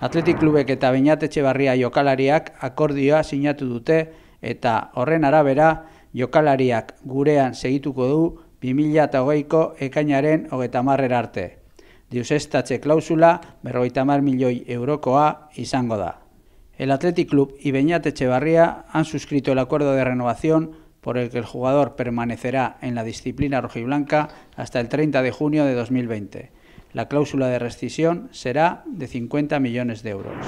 Athletic Klubek eta Beñat-Etxebarria jokalariak akordioa sinatu dute eta horren arabera jokalariak gurean segituko du 2020ko ekainaren 30 arte. Deuseztatze klausula 50 milioi eurokoa izango da. El Athletic Club y Beñat-Etxebarria han suscrito el acuerdo de renovación por el que el jugador permanecerá en la disciplina rojiblanca hasta el 30 de junio de 2020. La cláusula de rescisión será de 50 millones de euros.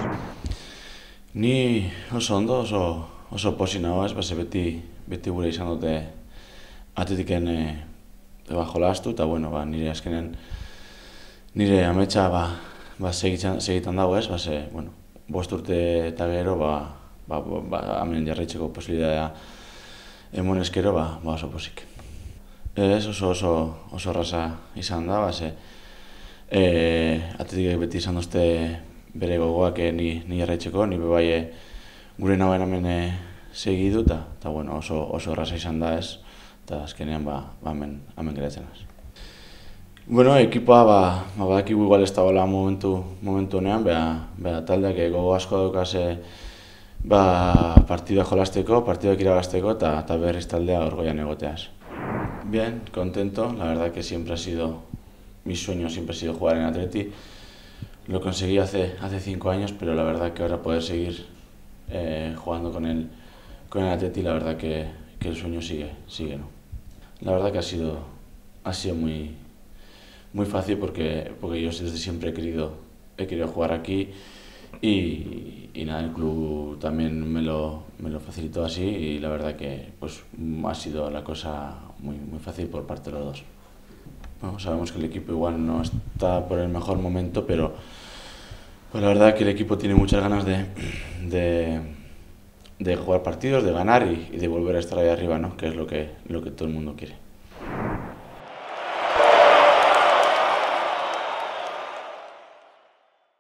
Ni oso ondo, oso posi nago ez, beti gure izan dute Atletiken jolastu, eta bueno, nire azkenen nire ametsa segitan dago ez, bueno, 5 urte eta gero hemen jarraitzeko posibilitatea emon eskero, oso posik. Ez oso erraza izan da, Atletikek beti izan duzte bere gogoak ni jarraitzeko, ni bebai gure nagoen hemen segidu, eta bueno, oso erraza izan da ez, eta azkenean hemen geratzen az. Bueno, ekipoa badakigu igual ez dagoela momentu honean, taldeak gogo asko daukaz partidua jolasteko, partiduak irabazteko eta berriz taldea orgoian egoteaz. Bien, contento, la verdad que mi sueño siempre ha sido jugar en Atleti. Lo conseguí hace 5 años, pero la verdad que ahora poder seguir jugando con el Atleti, la verdad que el sueño sigue, ¿no? La verdad que ha sido muy fácil porque yo desde siempre he querido jugar aquí y nada, el club también me lo facilitó así y la verdad que pues ha sido la cosa muy fácil por parte de los dos. Bueno, sabemos que el equipo igual no está por el mejor momento, pero la verdad que el equipo tiene muchas ganas de jugar partidos, de ganar y de volver a estar ahí arriba, ¿no? Que es lo que todo el mundo quiere.